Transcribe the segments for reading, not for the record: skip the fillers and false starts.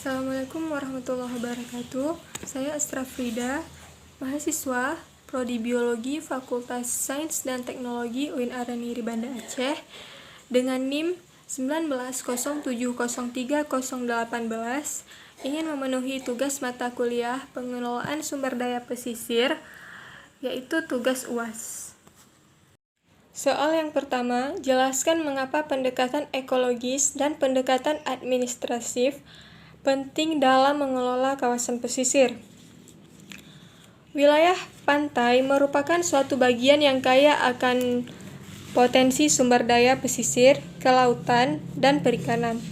Assalamualaikum warahmatullahi wabarakatuh. Saya Astra Frida, mahasiswa Prodi Biologi Fakultas Sains dan Teknologi UIN Araniri Banda Aceh dengan NIM 1907030018 ingin memenuhi tugas mata kuliah pengelolaan sumber daya pesisir, yaitu tugas UAS. Soal yang pertama, jelaskan mengapa pendekatan ekologis dan pendekatan administratif penting dalam mengelola kawasan pesisir. Wilayah pantai merupakan suatu bagian yang kaya akan potensi sumber daya pesisir, kelautan, dan perikanan.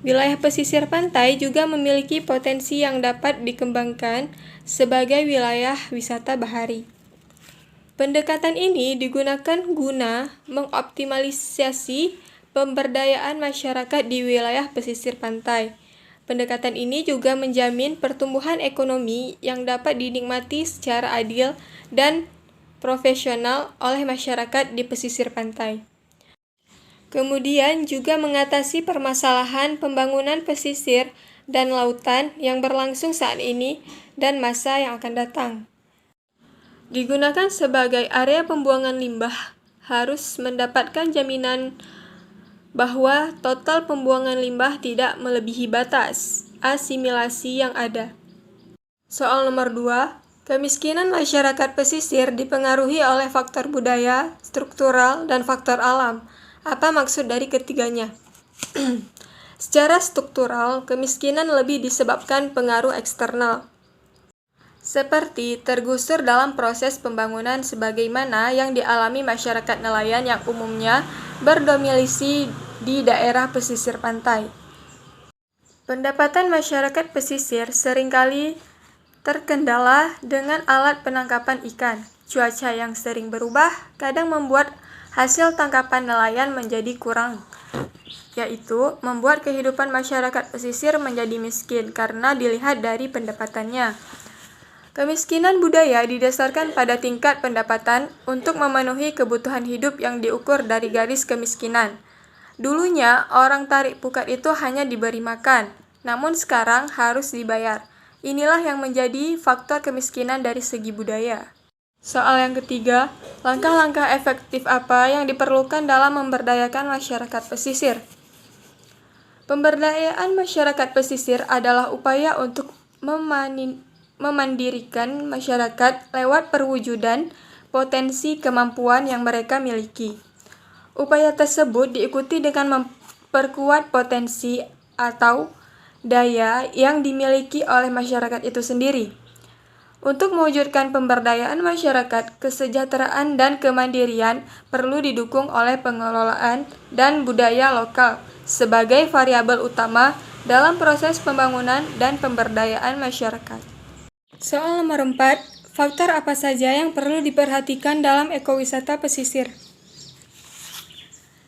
Wilayah pesisir pantai juga memiliki potensi yang dapat dikembangkan sebagai wilayah wisata bahari. Pendekatan ini digunakan guna mengoptimalisasi pemberdayaan masyarakat di wilayah pesisir pantai. Pendekatan ini juga menjamin pertumbuhan ekonomi yang dapat dinikmati secara adil dan profesional oleh masyarakat di pesisir pantai. Kemudian juga mengatasi permasalahan pembangunan pesisir dan lautan yang berlangsung saat ini dan masa yang akan datang. Digunakan sebagai area pembuangan limbah, harus mendapatkan jaminan bahwa total pembuangan limbah tidak melebihi batas asimilasi yang ada. Soal nomor 2, kemiskinan masyarakat pesisir dipengaruhi oleh faktor budaya, struktural, dan faktor alam. Apa maksud dari ketiganya? Secara struktural, kemiskinan lebih disebabkan pengaruh eksternal, seperti tergusur dalam proses pembangunan sebagaimana yang dialami masyarakat nelayan yang umumnya berdomisili di daerah pesisir pantai. Pendapatan masyarakat pesisir seringkali terkendala dengan alat penangkapan ikan. Cuaca yang sering berubah kadang membuat hasil tangkapan nelayan menjadi kurang, yaitu membuat kehidupan masyarakat pesisir menjadi miskin karena dilihat dari pendapatannya. Kemiskinan budaya didasarkan pada tingkat pendapatan untuk memenuhi kebutuhan hidup yang diukur dari garis kemiskinan. Dulunya, orang tarik pukat itu hanya diberi makan, namun sekarang harus dibayar. Inilah yang menjadi faktor kemiskinan dari segi budaya. Soal yang ketiga, langkah-langkah efektif apa yang diperlukan dalam memberdayakan masyarakat pesisir? Pemberdayaan masyarakat pesisir adalah upaya untuk memandirikan masyarakat lewat perwujudan potensi kemampuan yang mereka miliki. Upaya tersebut diikuti dengan memperkuat potensi atau daya yang dimiliki oleh masyarakat itu sendiri. Untuk mewujudkan pemberdayaan masyarakat, kesejahteraan dan kemandirian perlu didukung oleh pengelolaan dan budaya lokal sebagai variabel utama dalam proses pembangunan dan pemberdayaan masyarakat. Soal nomor 4, faktor apa saja yang perlu diperhatikan dalam ekowisata pesisir?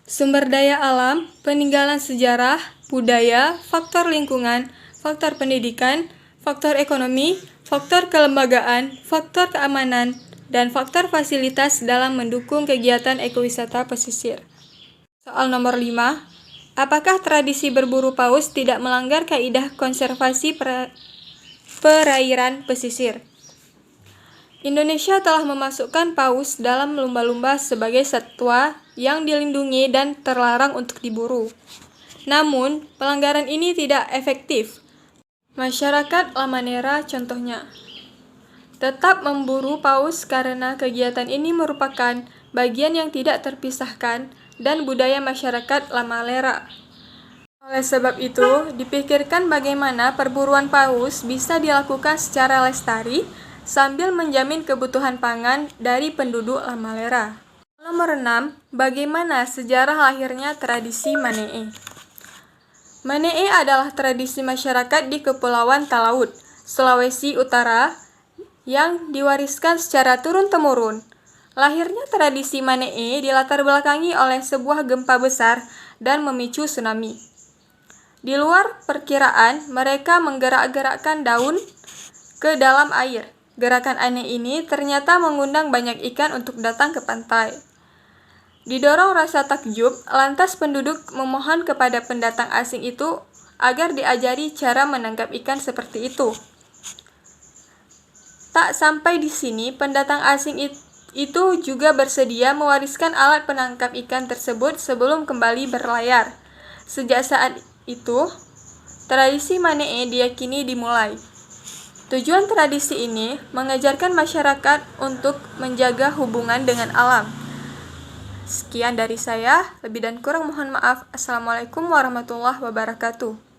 Sumber daya alam, peninggalan sejarah, budaya, faktor lingkungan, faktor pendidikan, faktor ekonomi, faktor kelembagaan, faktor keamanan, dan faktor fasilitas dalam mendukung kegiatan ekowisata pesisir. Soal nomor 5, apakah tradisi berburu paus tidak melanggar kaidah konservasi perairan pesisir? Indonesia telah memasukkan paus dalam lumba-lumba sebagai satwa yang dilindungi dan terlarang untuk diburu. Namun, pelanggaran ini tidak efektif. Masyarakat Lamanera contohnya tetap memburu paus karena kegiatan ini merupakan bagian yang tidak terpisahkan dan budaya masyarakat Lamanera. Oleh sebab itu, dipikirkan bagaimana perburuan paus bisa dilakukan secara lestari sambil menjamin kebutuhan pangan dari penduduk Lamalera. Nomor 6, bagaimana sejarah lahirnya tradisi Manee? Manee adalah tradisi masyarakat di Kepulauan Talaud, Sulawesi Utara yang diwariskan secara turun-temurun. Lahirnya tradisi Manee dilatar belakangi oleh sebuah gempa besar dan memicu tsunami. Di luar perkiraan, mereka menggerak-gerakkan daun ke dalam air. Gerakan aneh ini ternyata mengundang banyak ikan untuk datang ke pantai. Didorong rasa takjub, lantas penduduk memohon kepada pendatang asing itu agar diajari cara menangkap ikan seperti itu. Tak sampai di sini, pendatang asing itu juga bersedia mewariskan alat penangkap ikan tersebut sebelum kembali berlayar. Sejak saat itu, tradisi Manee diyakini dimulai. Tujuan tradisi ini mengajarkan masyarakat untuk menjaga hubungan dengan alam. Sekian dari saya, lebih dan kurang mohon maaf. Assalamualaikum warahmatullahi wabarakatuh.